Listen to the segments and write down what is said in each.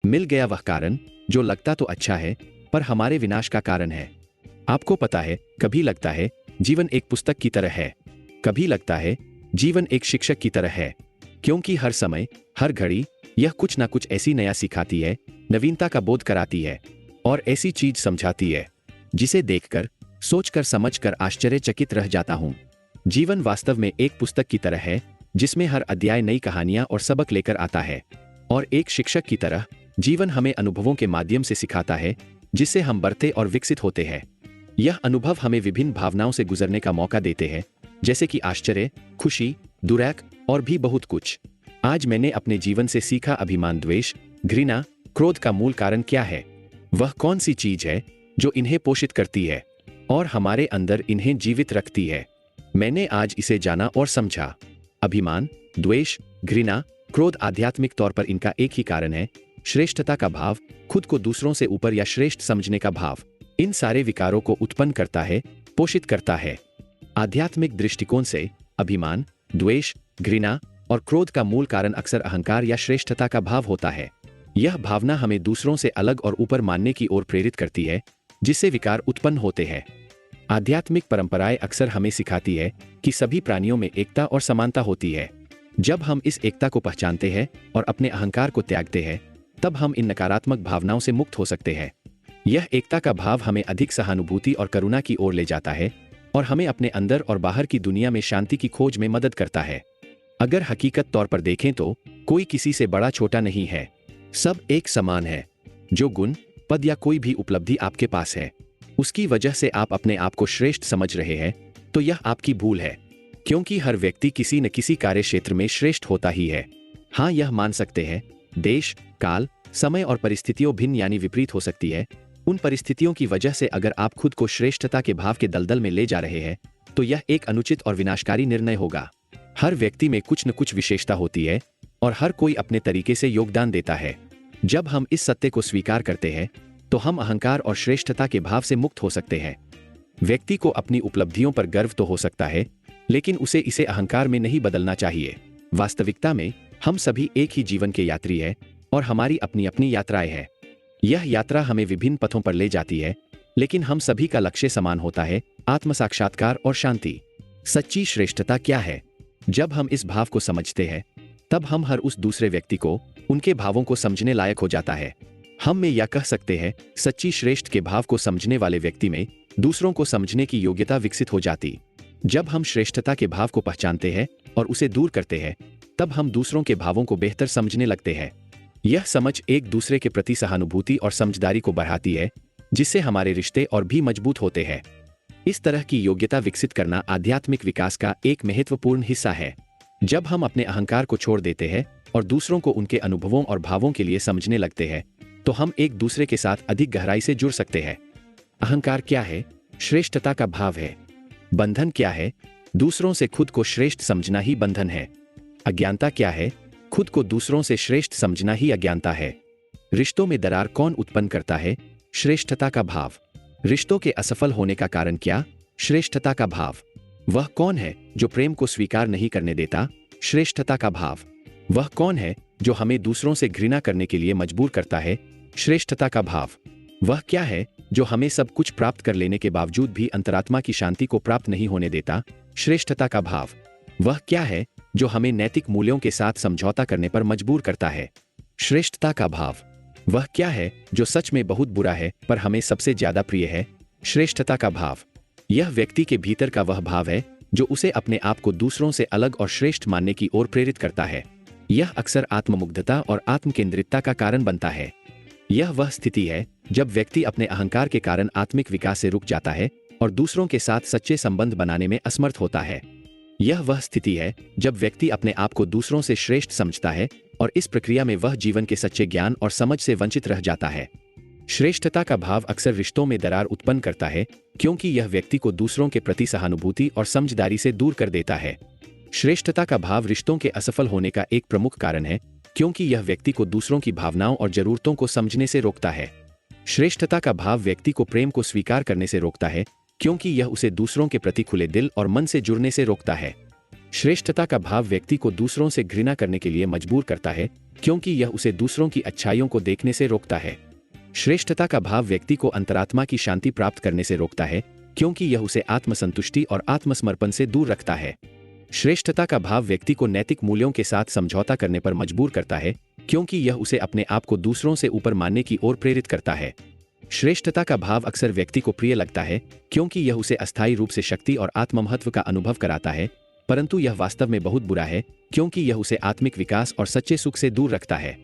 मिल गया वह कारण जो लगता तो अच्छा है पर हमारे विनाश का कारण है। आपको पता है, कभी लगता है जीवन एक पुस्तक की तरह है, कभी लगता है जीवन एक शिक्षक की तरह है, क्योंकि हर समय हर घड़ी यह कुछ ना कुछ ऐसी नया सिखाती है, नवीनता का बोध कराती है और ऐसी चीज समझाती है जिसे देखकर सोचकर समझकर आश्चर्यचकित रह जाता हूं। जीवन वास्तव में एक पुस्तक की तरह है जिसमें हर अध्याय नई कहानियां और सबक लेकर आता है, और एक शिक्षक की तरह जीवन हमें अनुभवों के माध्यम से सिखाता है जिससे हम बढ़ते और विकसित होते हैं। यह अनुभव हमें विभिन्न भावनाओं से गुजरने का मौका देते हैं, जैसे कि आश्चर्य, खुशी, दुरैक और भी बहुत कुछ। आज मैंने अपने जीवन से सीखा अभिमान, द्वेष, घृणा, क्रोध का मूल कारण क्या है। वह कौन सी चीज है जो इन्हें पोषित करती है और हमारे अंदर इन्हें जीवित रखती है। मैंने आज इसे जाना और समझा। अभिमान, द्वेष, घृणा, क्रोध आध्यात्मिक तौर पर इनका एक ही कारण है, श्रेष्ठता का भाव, खुद को दूसरों से ऊपर या श्रेष्ठ समझने का भाव। इन सारे विकारों को उत्पन्न करता है, पोषित करता है। आध्यात्मिक दृष्टिकोण से अभिमान, द्वेष, घृणा और क्रोध का मूल कारण अक्सर अहंकार या श्रेष्ठता का भाव होता है। यह भावना हमें दूसरों से अलग और ऊपर मानने की ओर प्रेरित करती है, जिससे विकार उत्पन्न होते हैं। आध्यात्मिक परंपराएं अक्सर हमें सिखाती है कि सभी प्राणियों में एकता और समानता होती है। जब हम इस एकता को पहचानते हैं और अपने अहंकार को त्यागते हैं, तब हम इन नकारात्मक भावनाओं से मुक्त हो सकते हैं। यह एकता का भाव हमें अधिक सहानुभूति और करुणा की ओर ले जाता है और हमें अपने अंदर और बाहर की दुनिया में शांति की खोज में मदद करता है। अगर हकीकत तौर पर देखें तो कोई किसी से बड़ा छोटा नहीं है, सब एक समान है। जो गुण, पद या कोई भी उपलब्धि आपके पास है, उसकी वजह से आप अपने आप को श्रेष्ठ समझ रहे हैं, तो यह आपकी भूल है, क्योंकि हर व्यक्ति किसी न किसी कार्य क्षेत्र में श्रेष्ठ होता ही है। हाँ, यह मान सकते हैं देश, काल, समय और परिस्थितियों भिन्न यानी विपरीत हो सकती है। उन परिस्थितियों की वजह से अगर आप खुद को श्रेष्ठता के भाव के दलदल में ले जा रहे हैं, तो यह एक अनुचित और विनाशकारी निर्णय होगा। हर व्यक्ति में कुछ न कुछ विशेषता होती है और हर कोई अपने तरीके से योगदान देता है। जब हम इस सत्य को स्वीकार करते हैं, तो हम अहंकार और श्रेष्ठता के भाव से मुक्त हो सकते हैं। व्यक्ति को अपनी उपलब्धियों पर गर्व तो हो सकता है, लेकिन उसे इसे अहंकार में नहीं बदलना चाहिए। वास्तविकता में हम सभी एक ही जीवन के यात्री हैं और हमारी अपनी अपनी यात्राएं हैं। यह यात्रा हमें विभिन्न पथों पर ले जाती है, लेकिन हम सभी का लक्ष्य समान होता है, आत्म साक्षात्कार और शांति। सच्ची श्रेष्ठता क्या है? जब हम इस भाव को समझते हैं, तब हम हर उस दूसरे व्यक्ति को उनके भावों को समझने लायक हो जाता है। हम में यह कह सकते हैं, सच्ची श्रेष्ठ के भाव को समझने वाले व्यक्ति में दूसरों को समझने की योग्यता विकसित हो जाती। जब हम श्रेष्ठता के भाव को पहचानते हैं और उसे दूर करते हैं, तब हम दूसरों के भावों को बेहतर समझने लगते हैं। यह समझ एक दूसरे के प्रति सहानुभूति और समझदारी को बढ़ाती है, जिससे हमारे रिश्ते और भी मजबूत होते हैं। इस तरह की योग्यता विकसित करना आध्यात्मिक विकास का एक महत्वपूर्ण हिस्सा है। जब हम अपने अहंकार को छोड़ देते हैं और दूसरों को उनके अनुभवों और भावों के लिए समझने लगते हैं, तो हम एक दूसरे के साथ अधिक गहराई से जुड़ सकते हैं। अहंकार क्या है? श्रेष्ठता का भाव है। बंधन क्या है? दूसरों से खुद को श्रेष्ठ समझना ही बंधन है। अज्ञानता क्या है? खुद को दूसरों से श्रेष्ठ समझना ही अज्ञानता है। रिश्तों में दरार कौन उत्पन्न करता है? श्रेष्ठता का भाव। रिश्तों के असफल होने का कारण क्या? श्रेष्ठता का भाव। वह कौन है जो प्रेम को स्वीकार नहीं करने देता? श्रेष्ठता का भाव। वह कौन है जो हमें दूसरों से घृणा करने के लिए मजबूर करता है? श्रेष्ठता का भाव। वह क्या है जो हमें सब कुछ प्राप्त कर लेने के बावजूद भी अंतरात्मा की शांति को प्राप्त नहीं होने देता? श्रेष्ठता का भाव। वह क्या है जो हमें नैतिक मूल्यों के साथ समझौता करने पर मजबूर करता है? श्रेष्ठता का भाव। वह क्या है जो सच में बहुत बुरा है पर हमें सबसे ज्यादा प्रिय है? श्रेष्ठता का भाव। यह व्यक्ति के भीतर का वह भाव है जो उसे अपने आप को दूसरों से अलग और श्रेष्ठ मानने की ओर प्रेरित करता है। यह अक्सर आत्ममुग्धता और आत्मकेंद्रितता का कारण बनता है। यह वह स्थिति है जब व्यक्ति अपने अहंकार के कारण आत्मिक विकास से रुक जाता है और दूसरों के साथ सच्चे संबंध बनाने में असमर्थ होता है। यह वह स्थिति है जब व्यक्ति अपने आप को दूसरों से श्रेष्ठ समझता है और इस प्रक्रिया में वह जीवन के सच्चे ज्ञान और समझ से वंचित रह जाता है। श्रेष्ठता का भाव अक्सर रिश्तों में दरार उत्पन्न करता है, क्योंकि यह व्यक्ति को दूसरों के प्रति सहानुभूति और समझदारी से दूर कर देता है। श्रेष्ठता का भाव रिश्तों के असफल होने का एक प्रमुख कारण है, क्योंकि यह व्यक्ति को दूसरों की भावनाओं और जरूरतों को समझने से रोकता है। श्रेष्ठता का भाव व्यक्ति को प्रेम को स्वीकार करने से रोकता है, क्योंकि यह उसे दूसरों के प्रति खुले दिल और मन से जुड़ने से रोकता है। श्रेष्ठता का भाव व्यक्ति को दूसरों से घृणा करने के लिए मजबूर करता है, क्योंकि यह उसे दूसरों की अच्छाइयों को देखने से रोकता है। श्रेष्ठता का भाव व्यक्ति को अंतरात्मा की शांति प्राप्त करने से रोकता है, क्योंकि यह उसे आत्मसंतुष्टि और आत्मसमर्पण से दूर रखता है। श्रेष्ठता का भाव व्यक्ति को नैतिक मूल्यों के साथ समझौता करने पर मजबूर करता है, क्योंकि यह उसे अपने आप को दूसरों से ऊपर मानने की ओर प्रेरित करता है। श्रेष्ठता का भाव अक्सर व्यक्ति को प्रिय लगता है, क्योंकि यह उसे अस्थायी रूप से शक्ति और आत्ममहत्व का अनुभव कराता है, परंतु यह वास्तव में बहुत बुरा है, क्योंकि यह उसे आत्मिक विकास और सच्चे सुख से दूर रखता है।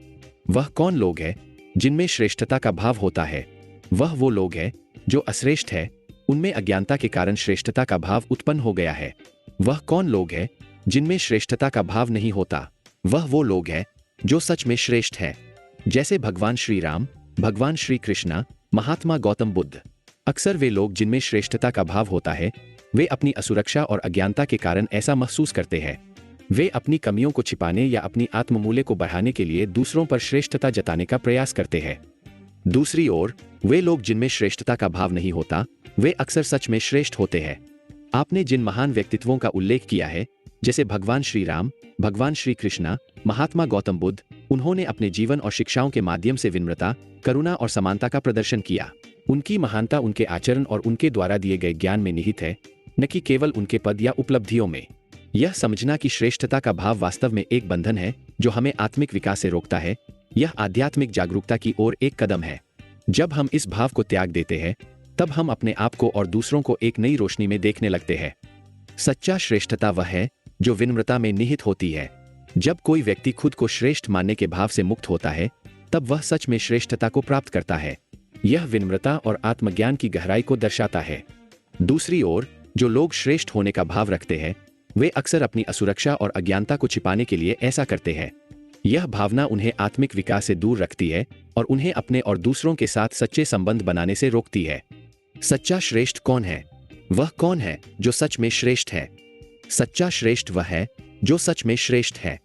वह कौन लोग हैं जिनमें श्रेष्ठता का भाव होता है? वह वो लोग हैं जो अश्रेष्ठ है, उनमें अज्ञानता के कारण श्रेष्ठता का भाव उत्पन्न हो गया है। वह कौन लोग हैं जिनमें श्रेष्ठता का भाव नहीं होता? वह वो लोग हैं जो सच में श्रेष्ठ है, जैसे भगवान श्री राम, भगवान श्री कृष्ण, महात्मा गौतम बुद्ध। अक्सर वे लोग जिनमें श्रेष्ठता का भाव होता है, वे अपनी असुरक्षा और अज्ञानता के कारण ऐसा महसूस करते हैं। वे अपनी कमियों को छिपाने या अपनी आत्ममूल्य को बढ़ाने के लिए दूसरों पर श्रेष्ठता जताने का प्रयास करते हैं। दूसरी ओर, वे लोग जिनमें श्रेष्ठता का भाव नहीं होता, वे अक्सर सच में श्रेष्ठ होते हैं। आपने जिन महान व्यक्तित्वों का उल्लेख किया है, जैसे भगवान श्री राम, भगवान श्री कृष्ण, महात्मा गौतम बुद्ध, उन्होंने अपने जीवन और शिक्षाओं के माध्यम से विनम्रता, करुणा और समानता का प्रदर्शन किया। उनकी महानता उनके आचरण और उनके द्वारा दिए गए ज्ञान में निहित है, न कि केवल उनके पद या उपलब्धियों में। यह समझना कि श्रेष्ठता का भाव वास्तव में एक बंधन है जो हमें आत्मिक विकास से रोकता है, यह आध्यात्मिक जागरूकता की ओर एक कदम है। जब हम इस भाव को त्याग देते हैं, तब हम अपने आप को और दूसरों को एक नई रोशनी में देखने लगते हैं। सच्चा श्रेष्ठता वह है जो विनम्रता में निहित होती है। जब कोई व्यक्ति खुद को श्रेष्ठ मानने के भाव से मुक्त होता है, तब वह सच में श्रेष्ठता को प्राप्त करता है। यह विनम्रता और आत्मज्ञान की गहराई को दर्शाता है। दूसरी ओर, जो लोग श्रेष्ठ होने का भाव रखते हैं, वे अक्सर अपनी असुरक्षा और अज्ञानता को छिपाने के लिए ऐसा करते हैं। यह भावना उन्हें आत्मिक विकास से दूर रखती है और उन्हें अपने और दूसरों के साथ सच्चे संबंध बनाने से रोकती है। सच्चा श्रेष्ठ कौन है? वह कौन है जो सच में श्रेष्ठ है? सच्चा श्रेष्ठ वह है जो सच में श्रेष्ठ है,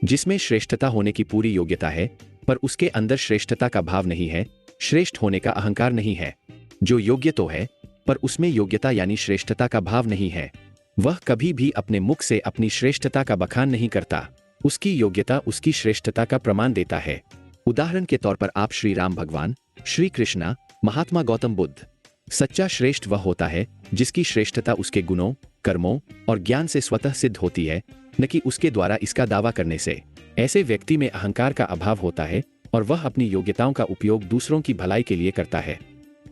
जिसमें श्रेष्ठता होने की पूरी योग्यता है, पर उसके अंदर श्रेष्ठता का भाव नहीं है, श्रेष्ठ होने का अहंकार नहीं है। जो योग्य तो है, पर उसमें योग्यता यानी श्रेष्ठता का भाव नहीं है। वह कभी भी अपने मुख से अपनी श्रेष्ठता का बखान नहीं करता। उसकी योग्यता उसकी श्रेष्ठता का प्रमाण देता है। उदाहरण के तौर पर आप श्री राम भगवान, श्री कृष्ण, महात्मा गौतम बुद्ध। सच्चा श्रेष्ठ वह होता है जिसकी श्रेष्ठता उसके गुणों, कर्मों और ज्ञान से स्वतः सिद्ध होती है, न कि उसके द्वारा इसका दावा करने से। ऐसे व्यक्ति में अहंकार का अभाव होता है और वह अपनी योग्यताओं का उपयोग दूसरों की भलाई के लिए करता है।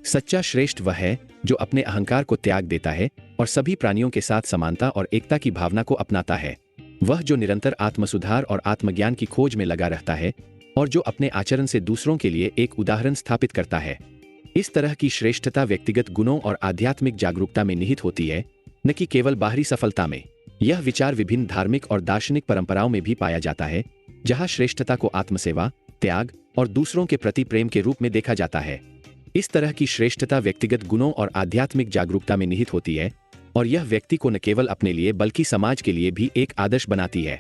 सच्चा श्रेष्ठ वह है जो अपने अहंकार को त्याग देता है और सभी प्राणियों के साथ समानता और एकता की भावना को अपनाता है। वह जो निरंतर आत्मसुधार और आत्मज्ञान की खोज में लगा रहता है और जो अपने आचरण से दूसरों के लिए एक उदाहरण स्थापित करता है। इस तरह की श्रेष्ठता व्यक्तिगत गुणों और आध्यात्मिक जागरूकता में निहित होती है, न कि केवल बाहरी सफलता में। यह विचार विभिन्न धार्मिक और दार्शनिक परंपराओं में भी पाया जाता है, जहां श्रेष्ठता को आत्मसेवा, त्याग और दूसरों के प्रति प्रेम के रूप में देखा जाता है। इस तरह की श्रेष्ठता व्यक्तिगत गुणों और आध्यात्मिक जागरूकता में निहित होती है और यह व्यक्ति को न केवल अपने लिए बल्कि समाज के लिए भी एक आदर्श बनाती है।